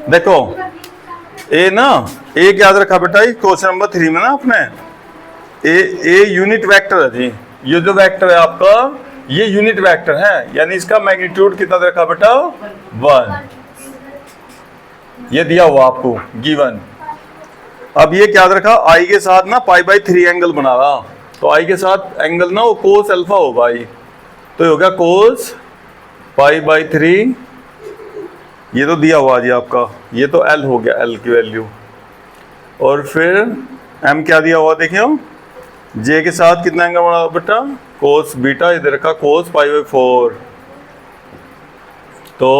देखो ए ना, एक याद रखा बेटा, क्वेश्चन नंबर 3 में ना अपने ए यूनिट वेक्टर है जी। ये जो वेक्टर है आपका ये यूनिट वेक्टर है, यानी इसका मैग्नीट्यूड कितना रखा बेटा 1। ये दिया हुआ आपको गिवन। अब ये क्या रखा, आई के साथ ना π/3 एंगल बना रहा, तो आई के साथ एंगल ना वो कोस अल्फा होगा आई, तो ये हो गया कोस π/3। ये तो दिया हुआ जी आपका, ये तो एल हो गया, एल की वैल्यू। और फिर एम क्या दिया हुआ देखियो, जे के साथ कितना एंगल बना बेटा कोस बीटा, इधर का कोस π/4, तो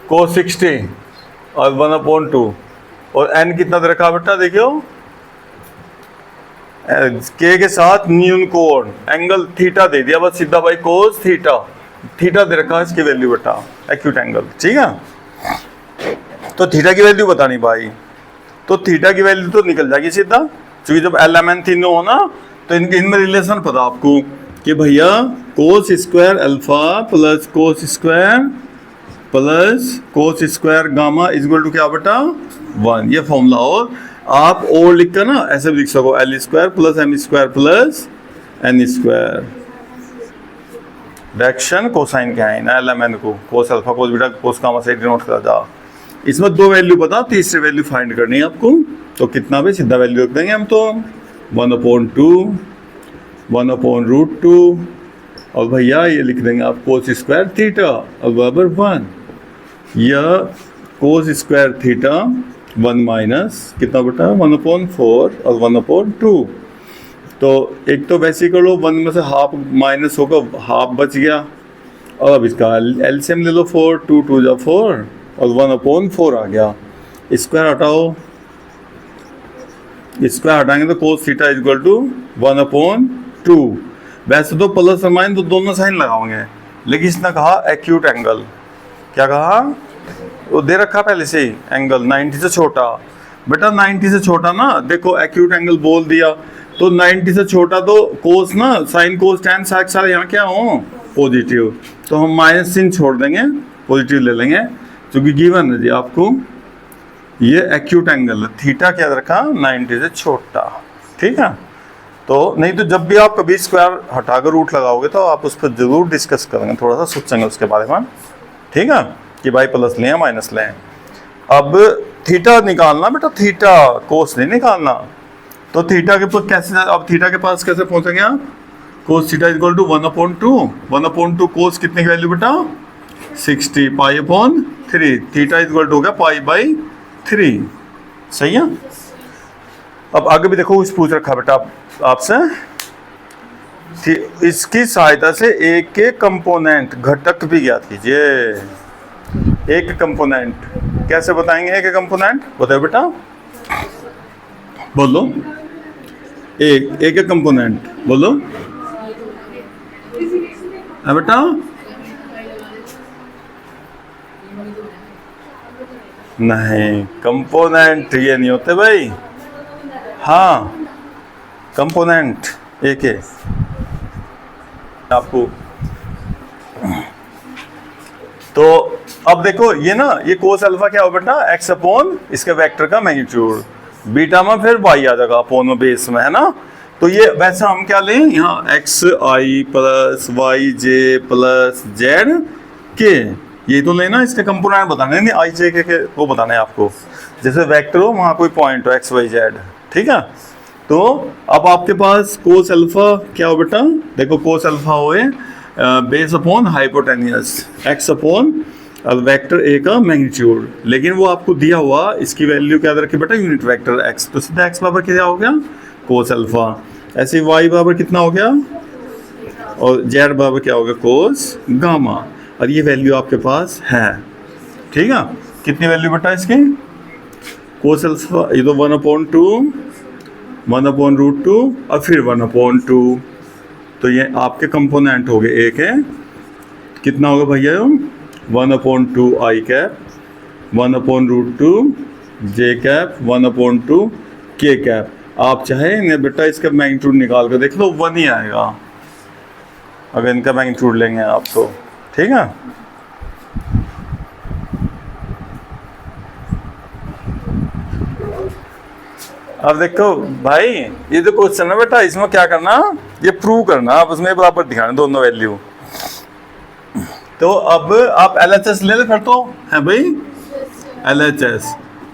कोस 60 और 1/2। और एन कितना दे रखा बेटा देखियो, के के साथ न्यून कोण एंगल थीटा दे दिया, बस सीधा भाई कोस थीटा, थीटा दे रखा है इसकी वैल्यू बेटा एक्यूट एंगल, ठीक है। तो थीटा की वैल्यू बतानी भाई, तो थीटा की वैल्यू तो निकल जाएगी सीधा, क्योंकि जब एल एम एन तीनों हो ना तो इनमें रिलेशन पता आपको कि भैया cos square alpha plus cos square gamma equal to क्या बेटा 1, ये फॉर्मूला। और आप और लिखकर ना ऐसे भी लिख सको, L square plus M square plus N square, direction cosine क्या है ना एल एम एन को, cos alpha cos beta cos gamma से डिनोट करा जा। इसमें 2 वैल्यू बता, तीसरी वैल्यू फाइंड करनी है आपको, तो कितना भी सीधा वैल्यू रख देंगे हम, तो 1/2 1/√2 और भैया ये लिख देंगे आप कोस स्क्वायर थीटा और बराबर 1, या कोस स्क्वायर थीटा 1 माइनस कितना बेटा 1/4 और 1/2। तो एक तो वैसे ही कर लो, 1 में से हाफ माइनस होगा, हाफ बच गया। और अब इसका एलसीएम ले लो 4, 2 2 जा 4 और 1/4 आ गया। स्क्वायर हटाओ, स्क्वायर हटाएंगे तो कोस थीटा इक्वल टू 1/2। वैसे तो प्लस और माइनस तो दोनों साइन लगाओगे, लेकिन इसने कहा एक्यूट एंगल, क्या कहा वो दे रखा पहले से ही एंगल 90 से छोटा। बेटा 90 से छोटा ना, देखो एक्यूट एंगल बोल दिया तो 90 से छोटा तो कोस ना साइन कोस टैन सारे यहाँ क्या हो पॉजिटिव, तो हम माइनस चिन्ह छोड़ देंगे, पॉजिटिव ले लेंगे, क्योंकि गिवन है जी आपको ये एक्यूट एंगल है, थीटा क्या रखा 90 से छोटा, ठीक है। तो नहीं तो जब भी आप कभी स्क्वायर हटाकर रूट लगाओगे तो आप उस पर जरूर डिस्कस करेंगे, थोड़ा सा सोचेंगे उसके बारे में, ठीक है, कि भाई प्लस लें या माइनस लें। अब थीटा निकालना बेटा, थीटा कोस नहीं निकालना, तो थीटा के पास कैसे, अब थीटा के पास कैसे पहुंचेंगे आप, कोस थीटा इक्वल टू 1/2 कोस कितने की वैल्यू बेटा 60 π/3, थीटा इक्वल टू हो गया π/3, सही है। अब आगे भी देखो, इस पूछ रखा बेटा आपसे, इसकी सहायता से एक के कंपोनेंट घटक भी ज्ञात कीजिए। एक कंपोनेंट कैसे बताएंगे, एक कंपोनेंट बताओ बेटा, बोलो, एक कंपोनेंट बोलो है बेटा, नहीं कंपोनेंट ये नहीं होते भाई, हाँ कंपोनेंट एक है आपको। तो अब देखो ये ना, ये कोस अल्फा क्या हो बेटा x/, इसके वेक्टर का मैग्नीट्यूड, बीटा में फिर y आ जाएगा अपोन में बेस में, है ना। तो ये वैसे हम क्या लें यहाँ xi plus yj plus zk, ये तो लेना, इसके कंपोनेंट बताने नहीं, आई जे के वो बताने हैं आपको, जैसे वेक्टर हो वहाँ कोई पॉइंट हो x y z, ठीक है। तो अब आपके पास कोस अल्फा क्या हो बेटा, देखो कोस अल्फा होए base upon hypotenuse x/, vector A का मैग्नीट्यूड, लेकिन वो आपको दिया हुआ, इसकी वैल्यू क्या रखी बेटा यूनिट वेक्टर x, तो सीधा x बराबर क्या हो गया कोस अल्फा, ऐसे y बराबर कितना हो गया और z बराबर क्या हो गया कोस गामा, और ये वैल्यू आपके पास है, ठीक है। कितनी वैल्यू बेटा इसकी, कोस अल्फा ये तो 1/2 1/√2 और फिर 1/2, तो ये आपके कंपोनेंट हो गए, एक है कितना होगा भैया 1/2 i cap, 1/√2 j cap, 1/2 k cap. आप चाहे बेटा इसका मैग्नीट्यूड निकाल कर देख लो 1 ही आएगा अगर इनका मैग्नीट्यूड लेंगे आप तो, ठीक है। अब देखो भाई, ये जो क्वेश्चन है बेटा, इसमें क्या करना, ये प्रूव करना, आप उसमें बराबर दिखाना दोनों वैल्यू। तो अब आप LHS ले ले फिर तो, है भाई LHS।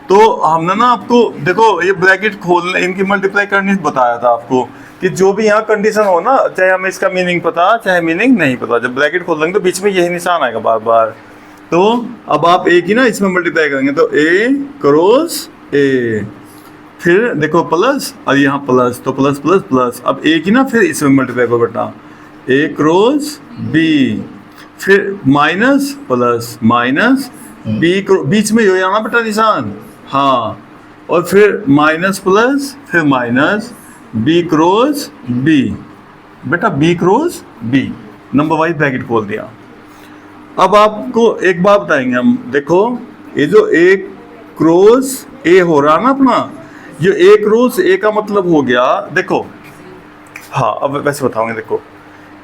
तो हमने ना आपको देखो ये ब्रैकेट खोलने, इनकी मल्टीप्लाई करनी बताया था आपको कि जो भी यहाँ कंडीशन हो ना, चाहे हमें इसका मीनिंग पता चाहे मीनिंग नहीं पता, जब ब्रैकेट खोल देंगे तो बीच में यही निशान आएगा बार बार। तो अब आप एक ही ना इसमें मल्टीप्लाई करेंगे तो A क्रॉस A, फिर देखो प्लस और यहाँ प्लस, तो प्लस प्लस प्लस, अब एक ही ना फिर इसमें मल्टीप्लाई करो बेटा, A क्रॉस B, फिर माइनस प्लस माइनस B, बीच में हो ना बेटा निशान, हाँ, और फिर माइनस प्लस फिर माइनस B क्रॉस B, बेटा B cross B, number wise bracket खोल दिया। अब आपको एक बात बताएंगे हम, देखो ये जो A क्रॉस A हो रहा ना अपना, ये A क्रॉस A का मतलब हो गया, देखो हाँ अब वैसे बताऊंगे, देखो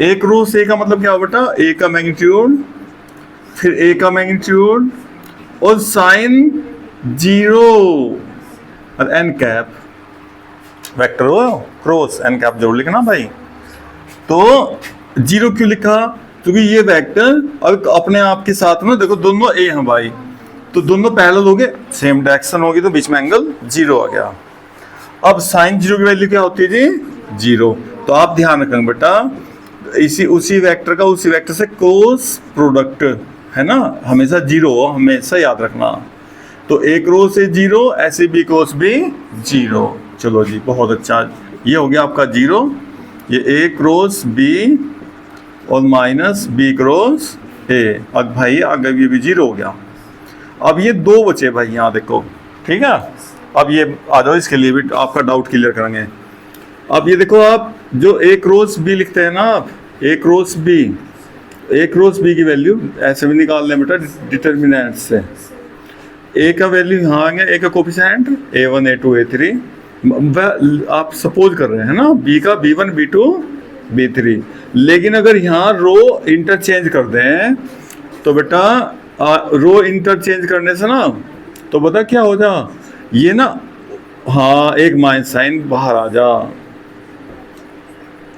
A क्रॉस A का मतलब क्या हो बेटा, A का मैग्नीट्यूड, फिर A का मैग्नीट्यूड और साइन 0 और n कैप, वेक्टर हो क्रॉस n कैप जोड़ लिखना भाई। तो 0 क्यों लिखा, क्योंकि ये वेक्टर और अपने आप के साथ में देखो दोनों A हैं भाई, तो दोनों पैरेलल हो गए, सेम डायरेक्शन होगी, तो बीच में एंगल 0 आ गया। अब साइन 0 की वैल्यू क्या होती है जी, 0। तो आप ध्यान रखेंगे बेटा, उसी वेक्टर का उसी वेक्टर से क्रॉस प्रोडक्ट है ना, हमेशा 0 हो, हमेशा याद रखना। तो A क्रॉस से 0, ऐसे B क्रॉस B 0। चलो जी बहुत अच्छा, ये हो गया आपका 0, ये A क्रॉस B और माइनस B क्रॉस A, अब भाई आगे ये भी 0 हो गया। अब ये 2 बचे भाई यहाँ देखो, ठीक है। अब ये आ जाओ, इसके लिए भी आपका डाउट क्लियर करेंगे। अब ये देखो, आप जो A क्रॉस B लिखते हैं ना, आप A क्रॉस B की वैल्यू ऐसे भी निकाल लें बेटा डिटर्मिनेंट से। A का वैल्यू यहाँ आएंगे, A का कोफिशिएंट A1 A2 A3, आप सपोज कर रहे हैं ना B का B1 B2 B3, लेकिन अगर यहाँ रो इंटरचेंज कर दें तो बेटा रो इंटरचेंज करने से ना, तो बता क्या हो जा, ये ना हाँ एक माइनस साइन बाहर आ जा,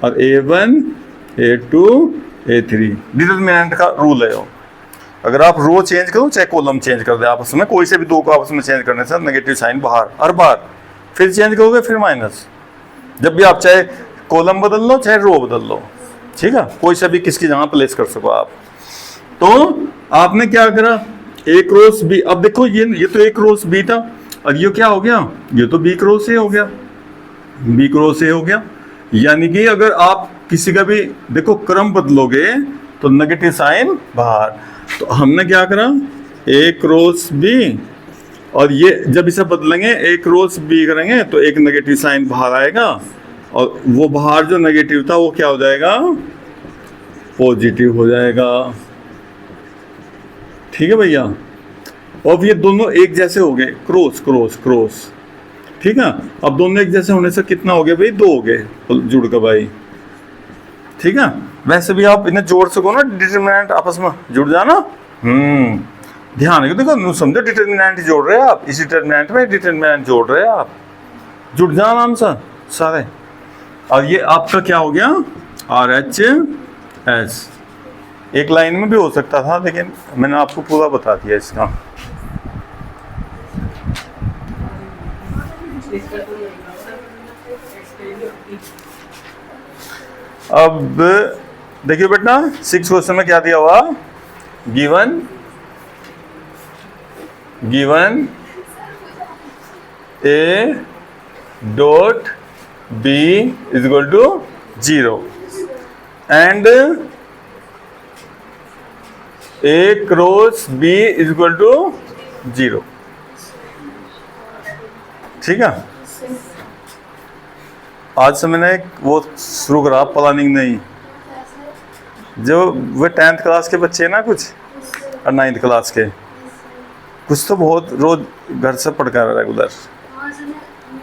और A1 A2 A3 डिटरमिनेंट का रूल है। अगर आप रो चेंज करो चाहे कॉलम चेंज कर दे आपस में, कोई से भी 2 को आपस में चेंज करने से नेगेटिव साइन बाहर हर बार, फिर चेंज करोगे फिर माइनस, जब भी आप चाहे कॉलम बदल लो चाहे रो बदल लो, ठीक है, कोई से भी किसकी जगह प्लेस कर सको आप। तो आपने क्या करा, A क्रॉस B, अब देखो ये तो A क्रॉस B था, और ये क्या हो गया, ये तो B क्रॉस A हो गया, B क्रॉस A हो गया। यानी कि अगर आप किसी का भी देखो क्रम बदलोगे तो नेगेटिव साइन बाहर, तो हमने क्या करा A क्रॉस B, और ये जब इसे बदलेंगे A क्रॉस B करेंगे तो एक नेगेटिव साइन बाहर आएगा, और वो बाहर जो नेगेटिव था वो क्या हो जाएगा, पॉजिटिव हो जाएगा, ठीक है भैया। अब ये दोनों एक जैसे हो गए, क्रॉस क्रॉस क्रॉस, ठीक है। अब दोनों एक जैसे होने से कितना हो गया भाई, 2 हो गए जुड़ कर भाई, ठीक है। वैसे भी आप इन्हें जोड़ सको ना, डिटरमिनेंट आपस में जुड़ जाना। ध्यान रखो, देखो समझो डिटरमिनेंट जोड़ रहे हैं आप, इसी डिटरमिनेंट में डिटरमिनेंट जोड़ रहे हैं आप, जुड़ जाना आराम से सारे। और ये आपका क्या हो गया, RHS, एक लाइन में भी हो सकता था लेकिन मैंने आपको पूरा बता दिया इसका। अब देखिए बेटा 6 क्वेश्चन में क्या दिया हुआ, given A dot B is equal to 0 and A cross B is equal to 0, ठीक है। आज से मैंने वो शुरू करा प्लानिंग, नहीं जो वो 10th क्लास के बच्चे हैं ना कुछ, और 9th क्लास के कुछ, तो बहुत रोज घर से पढ़ कर रेगुलर,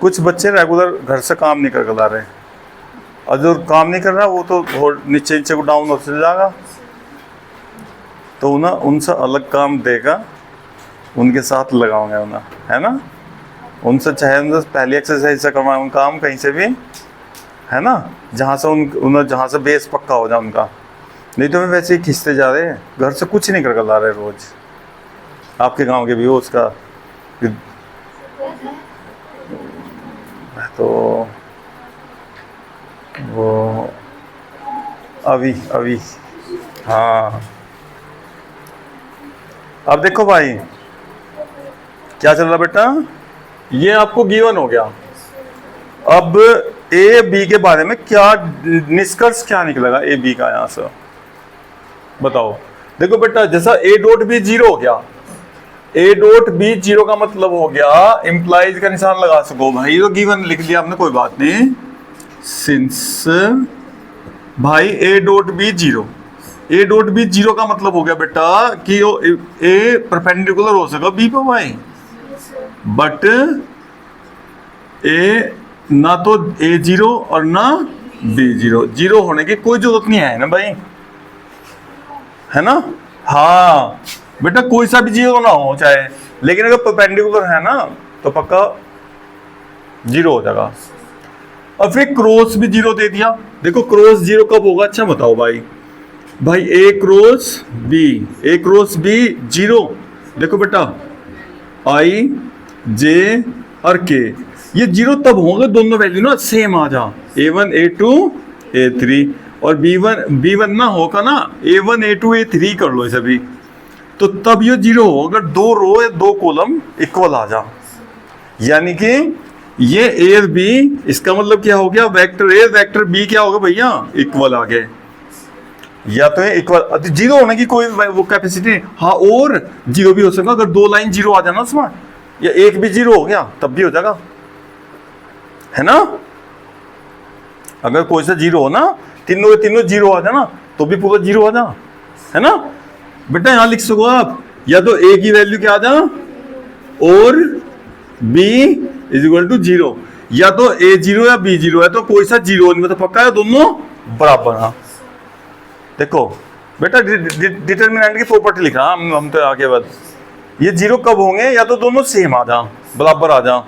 कुछ बच्चे रेगुलर घर से काम नहीं कर ला रहे, और जो काम नहीं कर रहा वो तो नीचे नीचे को डाउन होते जाएगा। तो ना उनसे अलग काम देगा, उनके साथ लगाऊंगा ना, है ना। उनसे चाहे उनसे पहली एक्सरसाइज से करवाऊँ काम कहीं से भी, है ना, जहाँ से उन जहाँ से बेस पक्का हो जाए उनका। नहीं तो मैं वैसे ही खींचते जा रहे हैं, घर से कुछ नहीं करके ला रहे रोज। आपके गांव के भी हो उसका तो वो अभी हाँ। अब देखो भाई क्या चल रहा बेटा, ये आपको गिवन हो गया। अब ए बी के बारे में क्या निष्कर्ष क्या निकलेगा ए बी का, यहां से बताओ। देखो बेटा जैसा ए डॉट बी जीरो हो गया, ए डॉट बी जीरो का मतलब हो गया इंप्लाइज का निशान लगा सको भाई, तो गिवन लिख लिया आपने, कोई बात नहीं। सिंस भाई A dot B zero, A dot B zero का मतलब हो गया बेटा कि ए परपेंडिकुलर हो सका बी पे भाई, बट ए ना तो ए जीरो और ना बी जीरो, जीरो होने की कोई जरूरत नहीं है ना भाई, है ना। हाँ बेटा कोई सा भी जीरो ना हो चाहे, लेकिन अगर परपेंडिकुलर है ना तो पक्का जीरो हो जाएगा। और फिर क्रॉस भी जीरो दे दिया। देखो क्रॉस जीरो कब होगा, अच्छा बताओ भाई। भाई ए cross B, A cross B zero. देखो बेटा आई जे और के ये जीरो तब होंगे दोनों वैल्यू ना सेम आ जा, A1 A2 A3, और B1 ना होगा ना A1 A2 A3 कर लो इसे भी, तो तब ये जीरो हो अगर दो रो या दो कॉलम इक्वल आ जा। यानी कि ये ए और बी, इसका मतलब क्या हो गया, वेक्टर ए वेक्टर बी क्या होगा भैया, इक्वल आ गए। या तो इक्वल जीरो होने की कोई वो कैपेसिटी नहीं। हाँ और जीरो भी हो सकता अगर दो लाइन जीरो आ जाना उसमें, या एक भी जीरो हो गया तब भी हो जाएगा, है ना। अगर कोई सा जीरो हो ना, तीनों के तीनों जीरो आ जाना तो भी पूरा जीरो आ जा, है ना। बेटा यहां लिख सको आप, या तो ए की वैल्यू क्या आ जा और B is equal to zero, या तो ए जीरो या बी जीरो है, तो कोई सा जीरो नहीं, मतलब पक्का है दोनों बराबर। हाँ देखो बेटा डिटरमिनेंट की प्रॉपर्टी लिखा हम तो आगे बाद, ये जीरो कब होंगे, या तो दोनों सेम आ जा बराबर आ जा,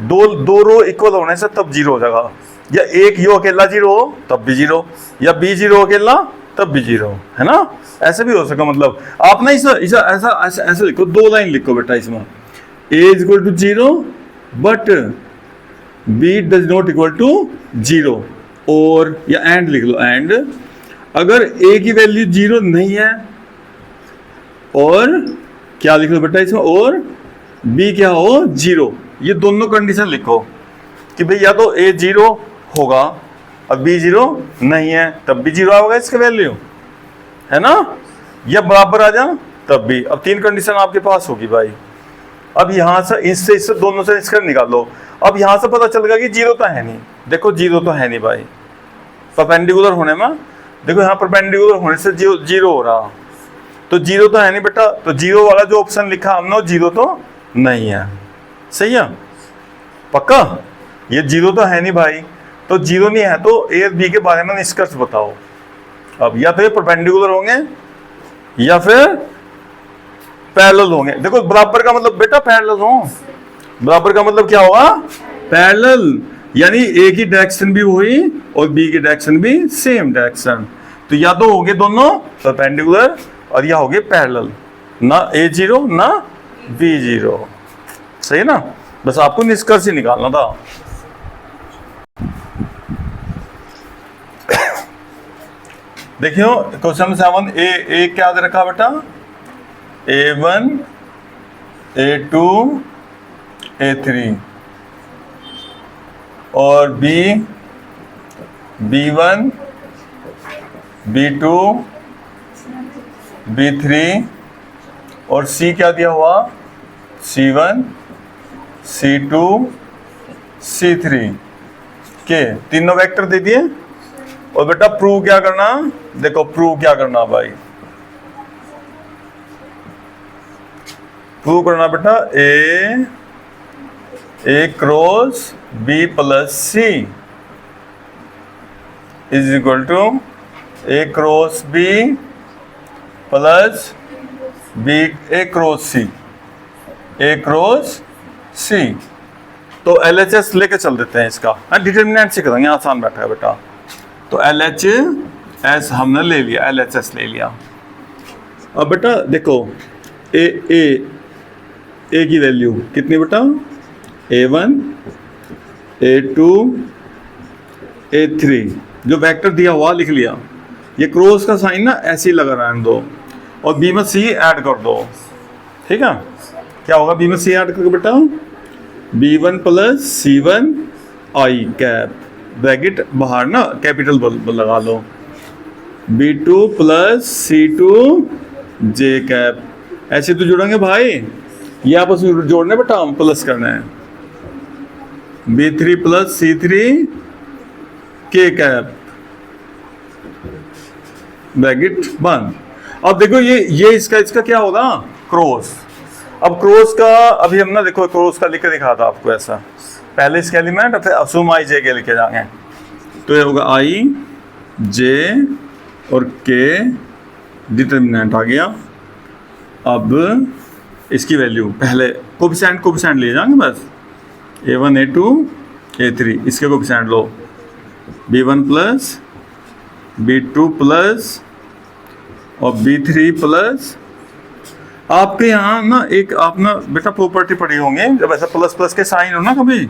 दो रो इक्वल होने से तब जीरो हो जाएगा, या एक यो अकेला जीरो हो तब भी जीरो, या बी जीरो अकेला तब भी जीरो, है ना। ऐसे भी हो सका, मतलब आप ना ऐसा लिखो, दो लाइन लिखो बेटा इसमें, A is equal to zero but B does not equal to zero, और या एंड लिख लो, एंड अगर ए की वैल्यू जीरो नहीं है, और क्या लिख लो बेटा इसमें, और बी क्या हो जीरो, ये दोनों कंडीशन लिखो कि भाई या तो ए जीरो होगा और बी जीरो नहीं है तब भी जीरो होगा इसका वैल्यू, है ना, या बराबर आ जा तब भी। अब तीन कंडीशन आपके पास होगी भाई। अब यहां से इससे दोनों से इसका निकालो। अब यहां से पता चल गया कि जीरो तो है नहीं, देखो जीरो तो है नहीं भाई परपेंडिकुलर होने में, देखो यहाँ परपेंडिकुलर होने से जीरो हो रहा, तो जीरो तो है नहीं बेटा, तो जीरो वाला जो ऑप्शन लिखा हमने जीरो तो नहीं है, सही है पक्का, ये जीरो तो है नहीं भाई, तो जीरो नहीं है तो ए और बी के बारे में निष्कर्ष बताओ। अब या तो ये परपेंडिकुलर होंगे या फिर पैरेलल होंगे। देखो बराबर का मतलब बेटा पैरेलल हो, बराबर का मतलब क्या होगा, पैरेलल, यानी ए की डायरेक्शन भी वही और बी की डायरेक्शन भी सेम डायरेक्शन, तो या तो होंगे दोनों परपेंडिकुलर और या होंगे पैरेलल, ना ए जीरो ना बी जीरो, सही है ना। बस आपको निष्कर्ष ही निकालना था। देखियो क्वेश्चन 7 ए क्या दे रखा बेटा, A1 A2 A3, और B1 B2 B3, और C क्या दिया हुआ, C1 C2 C3 के तीनों वेक्टर दे दिए। और बेटा प्रूव क्या करना, देखो प्रूव क्या करना भाई, प्रूव करना बेटा A cross B plus C is equal to A cross B plus B A cross C, A cross C. तो LHS लेके चल देते हैं इसका, डिटर्मिनेंट से करेंगे, आसान बैठा है बेटा। तो LHS हमने ले लिया, LHS ले लिया। अब बेटा देखो ए की वैल्यू कितनी बेटा, A1 A2 A3, जो वेक्टर दिया हुआ लिख लिया। ये क्रॉस का साइन ना ऐसे ही लगा रहने दो और बी में सी ऐड कर दो, ठीक है। क्या होगा बी में सी ऐड करके बेटा, B1 प्लस C1 आई कैप, ब्रैकेट बाहर ना कैपिटल लगा लो, B2 प्लस C2 जे कैप। ऐसे तो जुड़ेंगे भाई, ये आपस में जोड़ने बेटा, हम प्लस करना है, B3 प्लस C3 के कैप, ब्रैकेट बंद। अब देखो ये इसका क्या होगा, क्रॉस। अब क्रॉस का अभी हम ना देखो क्रॉस का लिख के दिखा था आपको ऐसा, पहले इसके एलिमेंट और फिर असुम आई जे के लिखे जाएंगे। तो ये होगा आई जे और के, डिटर्मिनेंट आ गया। अब इसकी वैल्यू पहले कोफिशिएंट ले जाएंगे बस, A1 A2 A3, इसके कोफिशिएंट लो, B1 प्लस B2 प्लस और B3 प्लस। आपके यहाँ ना एक आप ना बेटा प्रॉपर्टी पढ़ी होंगे, जब ऐसा प्लस प्लस के साइन हो ना कभी,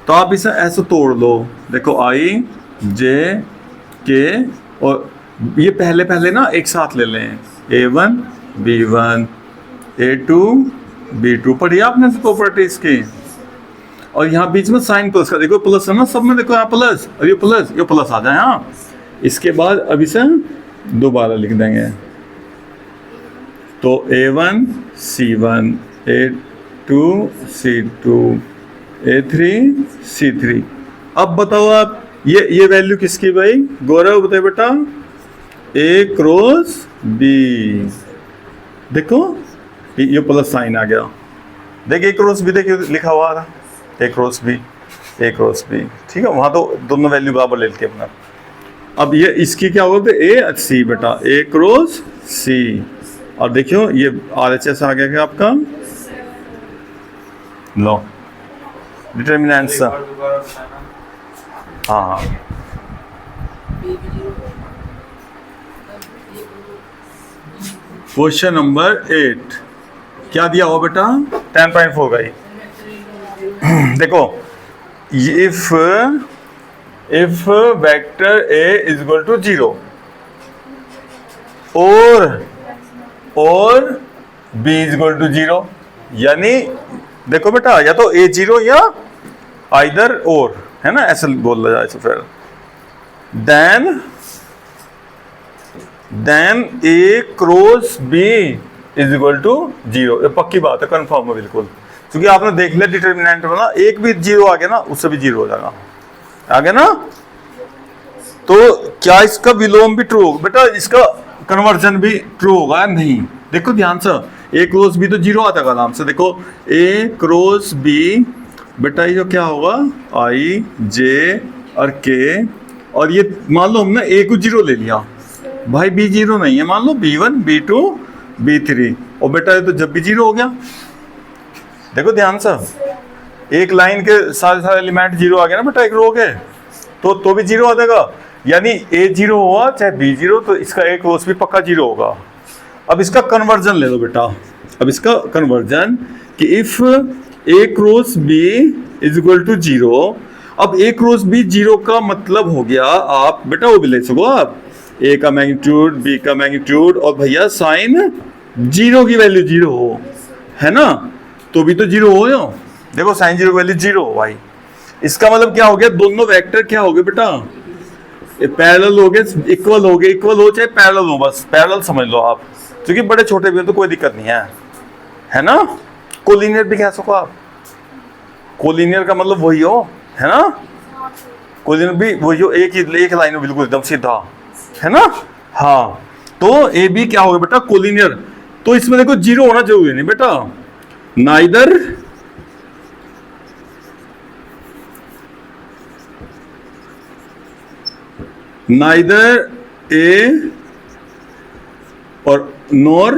तो आप इसे ऐसे तोड़ लो। देखो आई जे के, और ये पहले ना एक साथ ले लें, A1 B1 A2 B2, पढ़िए आपने प्रॉपर्टी इसकी। और यहाँ बीच में साइन प्लस का, देखो प्लस है ना सब में, देखो यहाँ प्लस और ये प्लस आ जाए। हाँ, इसके बाद अभी से दोबारा लिख देंगे, तो A1 C1 A2 C2 A3 C3। अब बताओ आप ये वैल्यू किसकी भाई, गौरव बताए बेटा, A क्रॉस B। देखो ये प्लस साइन आ गया, देखिए A क्रॉस B, देखिए लिखा हुआ था A क्रॉस B, ठीक है। वहां तो दोनों वैल्यू बराबर ले लेते अपना। अब ये इसकी क्या होगा, A C बेटा, A क्रॉस C। और देखियो ये RHS आ गया क्या आपका, लो डिटर्मिनेंट सा। हाँ क्वेश्चन नंबर 8 क्या दिया हुआ बेटा, 10.4 का ही। देखो if vector A is equal to 0 और B is equal to 0, यानी देखो बेटा या तो A0 या आइदर और, है ना, ऐसे बोल जाए तो फिर then A cross B is equal to 0। ये पक्की बात है, कंफर्म है बिल्कुल, क्योंकि आपने देख लिया डिटर्मिनेंट में ना एक भी 0 आ गया ना, उससे भी 0 हो जाएगा, आ गया ना। तो क्या इसका विलोम भी ट्रू होगा बेटा, इसका कन्वर्जन भी ट्रू होगा नहीं? देखो ध्यान से, A क्रॉस B तो 0 आता है आराम से। देखो A क्रॉस B बेटा, ये जो क्या होगा I J और K, और ये मान लो हमने A को 0 ले लिया भाई, B 0 नहीं है, मान लो B1 B2 B3, और बेटा ये तो जब भी 0 हो गया। देखो ध्यान से, एक लाइन के सारे एलिमेंट 0 आ गए ना बेटा एक रो के, तो भी 0 आ जाएगा, यानी A 0 हुआ चाहे B 0, तो इसका A क्रॉस भी पक्का 0 होगा। अब इसका कन्वर्जन ले लो बेटा, अब इसका कन्वर्जन कि if A cross B is equal to 0, अब A क्रॉस B 0 का मतलब हो गया, आप बेटा वो भी ले सको आप, A का मैग्नीट्यूड B का मैग्नीट्यूड, और भैया साइन 0 की वैल्यू 0 हो, है ना, तो भी तो 0 हो। देखो साइन 0 की वैल्यू 0 हो भाई, इसका मतलब क्या हो गया, दोनों वेक्टर क्या हो गए बेटा, पैरेलल हो गए, इक्वल हो चाहे पैरेलल हो, बस पैरेलल समझ लो आप, क्योंकि बड़े छोटे भी हो तो कोई दिक्कत नहीं है ना। कोलिनियर भी कह सको आप, कोलिनियर का मतलब वही हो, है ना, कोलिनियर भी वही हो, एक लाइन में बिल्कुल एकदम सीधा, है ना। हाँ, तो ए बी क्या हो गया बेटा, कोलिनियर। तो इसमें देखो 0 होना जरूरी नहीं बेटा, नाइदर ए और nor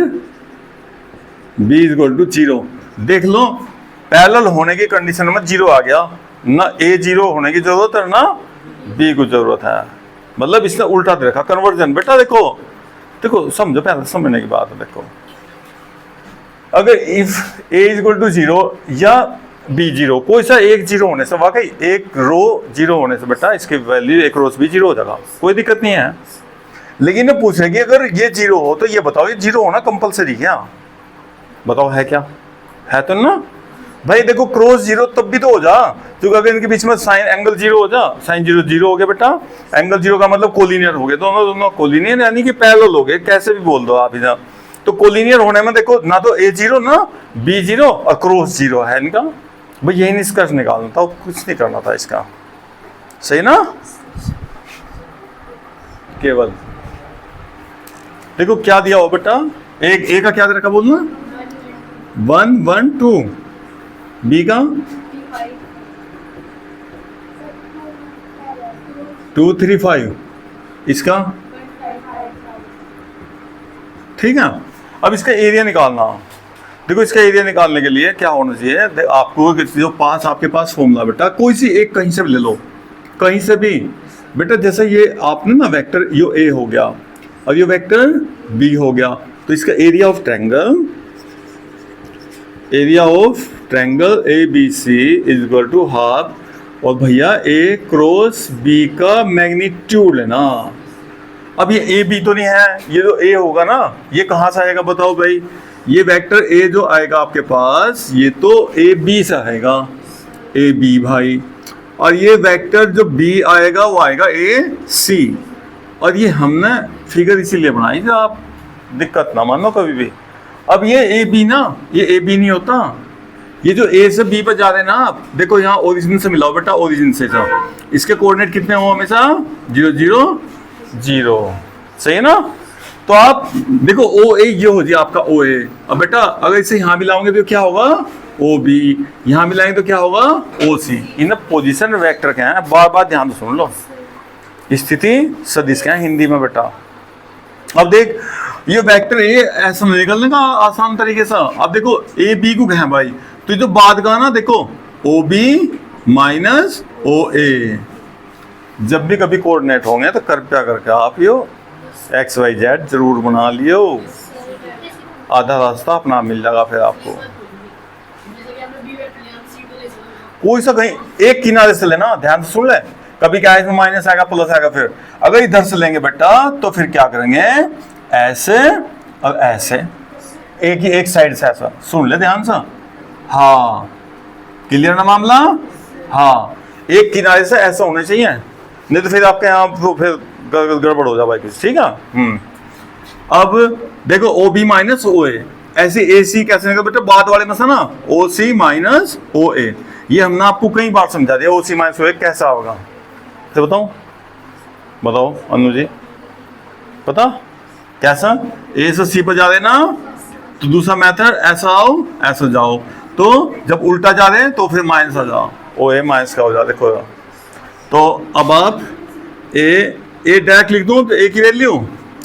B is equal to 0। देख लो पैरेलल होने की कंडीशन में 0 आ गया ना, ए 0 होने की जरूरत है ना बी को जरूरत है, मतलब इसने उल्टा दे रखा कन्वर्जन। बेटा देखो देखो समझो, पहले समझने की बात है। देखो अगर if A is equal to 0 या बी 0, कोई सा एक 0 होने से, वाकई एक रो 0 होने से बेटा इसकी वैल्यू एक रोज भी 0 हो जाएगा, कोई दिक्कत नहीं है। लेकिन ये पूछ रहे कि अगर ये 0 हो तो ये बताओ ये 0 होना कंपलसरी क्या? बताओ है क्या? है तो ना भाई। देखो क्रॉस 0 तब भी तो हो जा, क्योंकि अगर इनके बीच में साइन एंगल 0 हो जा, साइन 0 0 हो गया बेटा, एंगल 0 का मतलब कोलिनियर हो गए, दोनों दोनों कोलिनियर यानी कि पैरेलल हो गए, कैसे भी बोल दो आप इधर। तो कोलिनियर होने में देखो ना तो ए 0 ना बी 0 और क्रॉस 0 है इनका। भाई यही निष्कर्ष निकालना था, कुछ नहीं करना था इसका, सही ना। केवल देखो क्या दिया हो बेटा, एक ए का क्या दे रखा बोलना, 1 1 2, बी का 2 3 5, इसका ठीक है। अब इसका एरिया निकालना। देखो इसका एरिया निकालने के लिए क्या होना चाहिए आपको, जो पास आपके पास फॉर्मूला बेटा, कोई सी एक कहीं से भी ले लो, कहीं से भी बेटा। जैसे ये आपने ना वेक्टर यो ए हो गया और ये वेक्टर बी हो गया, तो इसका area of triangle, area of triangle A B C is equal to half, और भैया ए क्रॉस बी का मैग्नीट्यूड लेना। अब ये ए बी तो नहीं है, ये जो ए होगा ना ये कहाँ से आएगा बताओ भाई, ये वेक्टर ए जो आएगा आपके पास ये तो ए बी से आएगा, ए बी भाई। और ये वेक्टर जो बी आएगा वो आएगा ए सी। और ये हमने फिगर इसीलिए बनाई जो आप दिक्कत ना मानो कभी भी। अब ये ए बी ना, ये ए बी नहीं होता, ये जो ए से बी पर जा रहे हैं ना आप, देखो यहाँ ओरिजिन से मिलाओ बेटा, ओरिजिन से जाओ, इसके कोऑर्डिनेट कितने हो हमेशा 0 0 0, सही है ना। तो आप देखो ओ ए ये हो जी आपका ओ ए। अब बेटा अगर इसे यहाँ मिलाओगे तो क्या होगा, ओ बी, यहाँ मिलाएंगे तो क्या होगा ओ सी। इन पोजीशन वेक्टर क्या है, बार बार ध्यान से सुन लो, स्थिति सदिश क्या है हिंदी में बेटा। अब देख ये वेक्टर ए ऐसा निकलने का आसान तरीके से। अब देखो ए बी को कहें भाई, तो ये जो बाद का ना देखो ओ बी माइनस ओ ए, जब भी कभी कोऑर्डिनेट होंगे तो कृपया करके आप यो एक्स वाई जेड जरूर बना लियो, आधा रास्ता अपना मिल जाएगा फिर आपको। कोई सा कहीं एक किनारे से लेना, ध्यान से सुन ले, कभी क्या है इसमें माइनस आएगा प्लस आएगा, फिर अगर इधर से लेंगे बेटा तो फिर क्या करेंगे ऐसे और ऐसे, एक ही एक साइड से ऐसा, सुन ले ध्यान से। हाँ क्लियर ना मामला। हाँ एक किनारे से ऐसा होना चाहिए, नहीं तो फिर आपके यहाँ तो फिर गड़बड़ हो जाए भाई कुछ, ठीक है। अब देखो ओ बी माइनस ओ ए, ऐसे ए सी कैसे निकल बेटा, बाद वाले में से ना ओ सी माइनस ओ ए, ये हमने आपको कई बार समझा दिया, ओ सी माइनस ओ ए कैसा होगा, तो बताओ बताओ अनु जी, पता कैसा, ए से सी पर जा रहे ना तो दूसरा मेथड ऐसा आओ ऐसा जाओ, तो जब उल्टा जा रहे तो फिर माइनस आ जाओ, ओ ए माइनस का हो जाए। देखो तो अब आप ए डायरेक्ट लिख दूं तो ए की वैल्यू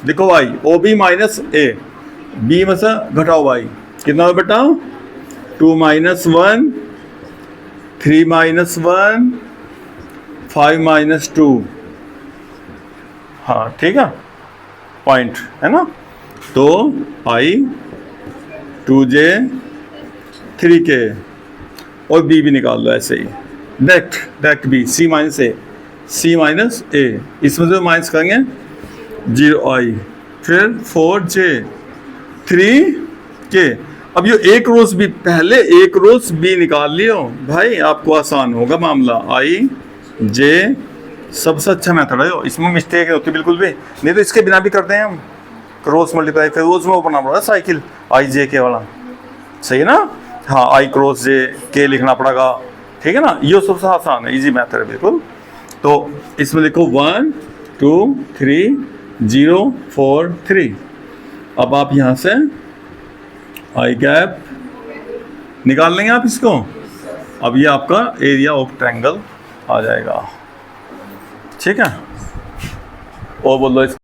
देखो भाई ओ बी माइनस ए, बी में से घटाओ भाई कितना हो बेटा 2 माइनस 1 3 माइनस 1 5 माइनस 2, हाँ ठीक है पॉइंट है ना। तो आई 2j 3k और b भी निकाल लो ऐसे ही डायरेक्ट b, c माइनस ए, c माइनस ए, इसमें से माइनस करेंगे 0i, फिर 4j 3k। अब ये एक रोज भी, पहले एक रोज b निकाल लियो भाई, आपको आसान होगा मामला। i j सबसे अच्छा मेथड है, इसमें मिस्टेक होती बिल्कुल भी नहीं, तो इसके बिना भी करते हैं हम क्रॉस मल्टीप्लाई, फिर रोज में वो बनाना पड़ेगा साइकिल आई जे के वाला, सही है ना। हाँ आई क्रॉस जे के लिखना पड़ेगा, ठीक है ना, ये सबसे आसान है, इजी मेथड है बिल्कुल। तो इसमें देखो 1 2 3 0 4 3, अब आप यहाँ से आई गैप निकाल लेंगे आप इसको, अब ये आपका एरिया ऑफ ट्रायंगल आ जाएगा, ठीक है। और बोलो